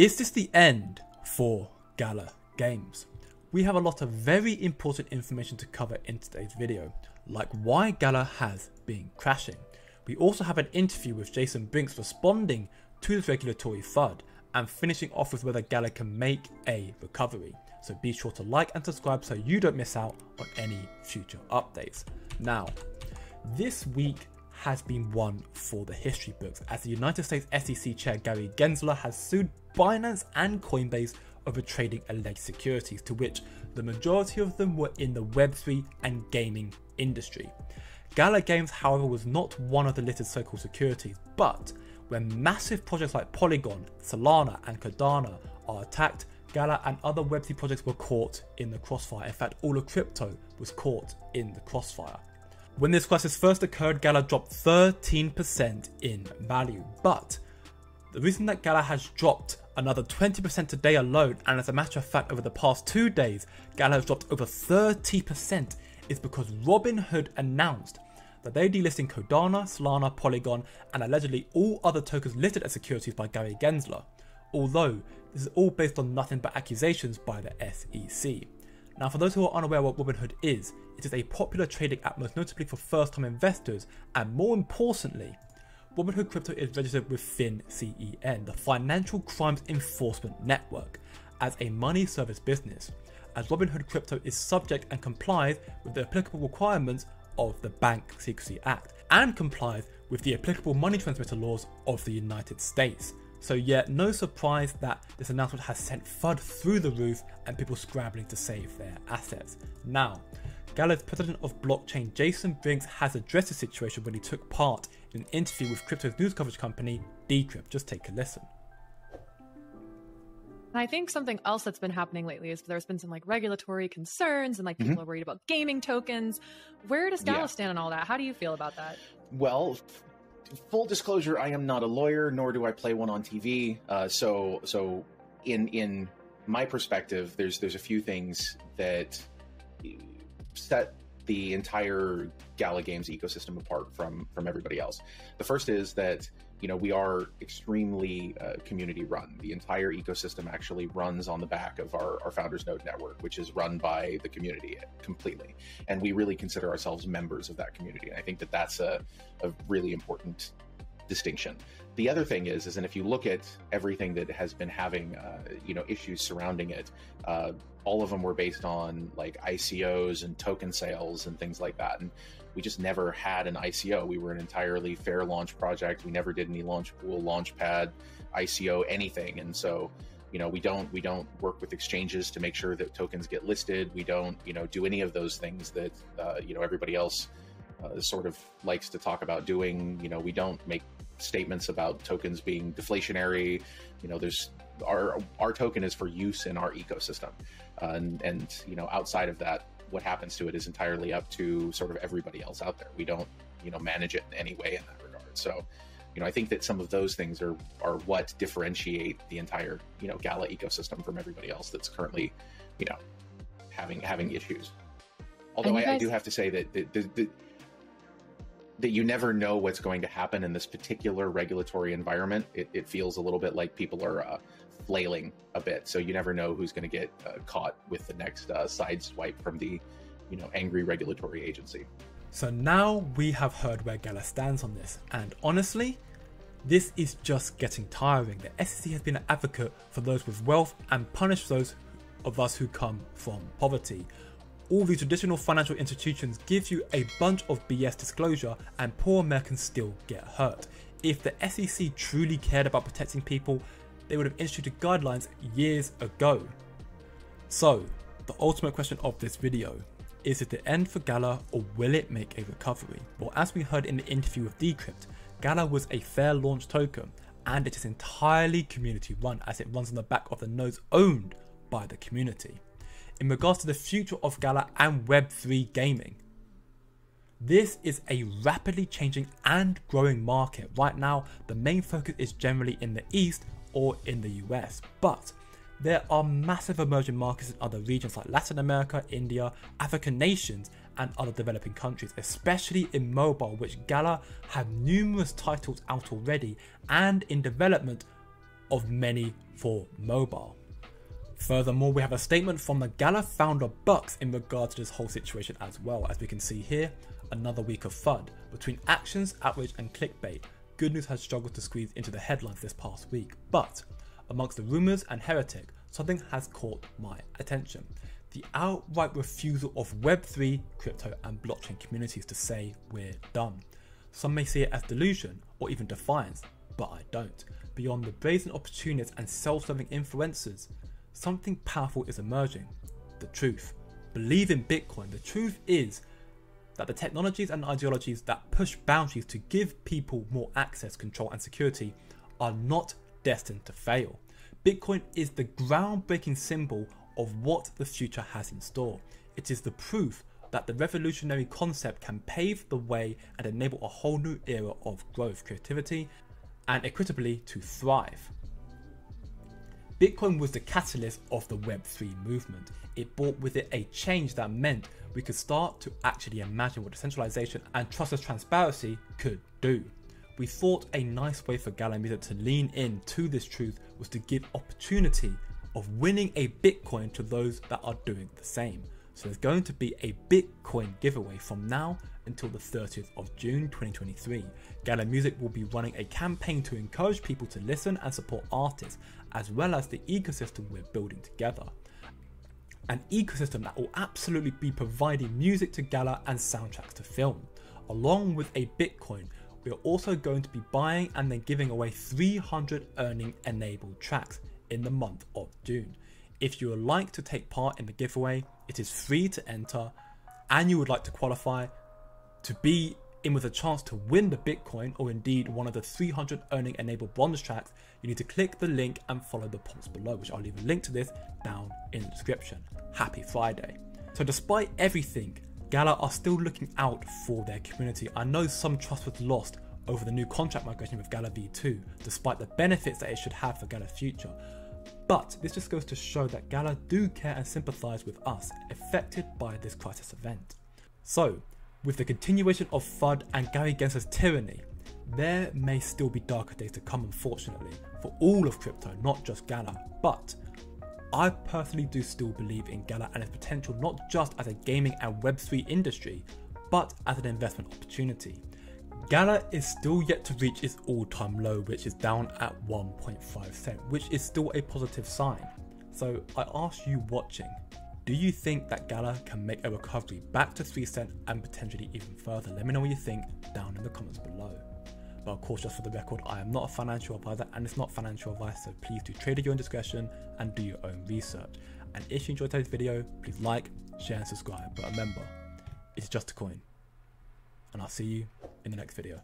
Is this the end for GALA Games? We have a lot of very important information to cover in today's video, like why GALA has been crashing. We also have an interview with Jason Brinks responding to this regulatory FUD, and finishing off with whether GALA can make a recovery. So be sure to like and subscribe so you don't miss out on any future updates. Now, this week has been one for the history books, as the United States SEC Chair Gary Gensler has sued Binance and Coinbase over trading alleged securities, to which the majority of them were in the Web3 and gaming industry. GALA Games, however, was not one of the listed so-called securities, but when massive projects like Polygon, Solana and Cardano are attacked, GALA and other Web3 projects were caught in the crossfire. In fact, all of crypto was caught in the crossfire. When this crisis first occurred, GALA dropped 13% in value, but the reason that GALA has dropped another 20% today alone, and as a matter of fact over the past 2 days GALA has dropped over 30%, is because Robinhood announced that they're delisting Cardano, Solana, Polygon and allegedly all other tokens listed as securities by Gary Gensler, although this is all based on nothing but accusations by the SEC. Now, for those who are unaware what Robinhood is, it is a popular trading app most notably for first-time investors, and more importantly, Robinhood Crypto is registered with FinCEN, the Financial Crimes Enforcement Network, as a money service business, as Robinhood Crypto is subject and complies with the applicable requirements of the Bank Secrecy Act and complies with the applicable money transmitter laws of the United States. So yeah, no surprise that this announcement has sent FUD through the roof and people scrambling to save their assets. Now, GALA's president of blockchain Jason Brinks has addressed the situation when he took part in an interview with crypto's news coverage company Decrypt. Just take a listen. I think something else that's been happening lately is there's been some like regulatory concerns and like people are worried about gaming tokens. Where does GALA stand on all that? How do you feel about that? Well, full disclosure, I am not a lawyer, nor do I play one on TV. So in my perspective, there's a few things that set the entire GALA Games ecosystem apart from everybody else. The first is that, you know, we are extremely community run. The entire ecosystem actually runs on the back of our Founders Node network, which is run by the community completely. And we really consider ourselves members of that community. And I think that that's a really important distinction. The other thing is, and if you look at everything that has been having, issues surrounding it, all of them were based on like ICOs and token sales and things like that. And we just never had an ICO. We were an entirely fair launch project. We never did any launch pool, launch pad, ICO, anything. And so, you know, we don't work with exchanges to make sure that tokens get listed. We don't, do any of those things that, everybody else sort of likes to talk about doing. We don't make statements about tokens being deflationary. Our token is for use in our ecosystem. And outside of that, what happens to it is entirely up to sort of everybody else out there. We don't, manage it in any way in that regard. So, I think that some of those things are what differentiate the entire, GALA ecosystem from everybody else that's currently, having issues. Although I do have to say that that you never know what's going to happen in this particular regulatory environment. It feels a little bit like people are flailing a bit, so you never know who's going to get caught with the next side swipe from the angry regulatory agency. So now we have heard where GALA stands on this, and honestly, this is just getting tiring. The SEC has been an advocate for those with wealth and punish those of us who come from poverty. All these traditional financial institutions give you a bunch of BS disclosure, and poor Americans still get hurt. If the SEC truly cared about protecting people, they would have instituted guidelines years ago. So, the ultimate question of this video, is it the end for GALA or will it make a recovery? Well, as we heard in the interview with Decrypt, GALA was a fair launch token, and it is entirely community run, as it runs on the back of the nodes owned by the community. In regards to the future of GALA and Web3 gaming, this is a rapidly changing and growing market. Right now, the main focus is generally in the East or in the US, but there are massive emerging markets in other regions like Latin America, India, African nations, and other developing countries, especially in mobile, which GALA have numerous titles out already and in development of many for mobile. Furthermore, we have a statement from the GALA founder Bucks in regard to this whole situation as well. As we can see here, another week of FUD. Between actions, outrage and clickbait, good news has struggled to squeeze into the headlines this past week. But amongst the rumours and heretic, something has caught my attention. The outright refusal of Web3, crypto and blockchain communities to say we're done. Some may see it as delusion or even defiance, but I don't. Beyond the brazen opportunists and self-serving influencers, something powerful is emerging. The truth. Believe in Bitcoin. The truth is that the technologies and ideologies that push boundaries to give people more access, control and security are not destined to fail. Bitcoin is the groundbreaking symbol of what the future has in store. It is the proof that the revolutionary concept can pave the way and enable a whole new era of growth, creativity and equitably to thrive. Bitcoin was the catalyst of the Web3 movement. It brought with it a change that meant we could start to actually imagine what decentralization and trustless transparency could do. We thought a nice way for GALA Music to lean in to this truth was to give opportunity of winning a Bitcoin to those that are doing the same. So there's going to be a Bitcoin giveaway from now until the 30th of June 2023. GALA Music will be running a campaign to encourage people to listen and support artists, as well as the ecosystem we're building together. An ecosystem that will absolutely be providing music to GALA and soundtracks to film. Along with a Bitcoin, we are also going to be buying and then giving away 300 earning enabled tracks in the month of June. If you would like to take part in the giveaway, it is free to enter, and you would like to qualify to be in with a chance to win the Bitcoin or indeed one of the 300 earning enabled bonus tracks, you need to click the link and follow the prompts below, which I'll leave a link to this down in the description. Happy Friday. So despite everything, GALA are still looking out for their community. I know some trust was lost over the new contract migration with GALA V2, despite the benefits that it should have for GALA's future. But this just goes to show that GALA do care and sympathise with us affected by this crisis event. So, with the continuation of FUD and Gary Gensler's tyranny, there may still be darker days to come, unfortunately, for all of crypto, not just GALA. But I personally do still believe in GALA and its potential not just as a gaming and Web3 industry, but as an investment opportunity. GALA is still yet to reach its all-time low, which is down at 1.5 cents, which is still a positive sign. So I ask you watching, do you think that GALA can make a recovery back to 3 cents and potentially even further? Let me know what you think down in the comments below. But of course, just for the record, I am not a financial advisor and it's not financial advice, so please do trade at your own discretion and do your own research. And if you enjoyed today's video, please like, share and subscribe. But remember, it's just a coin. And I'll see you in the next video.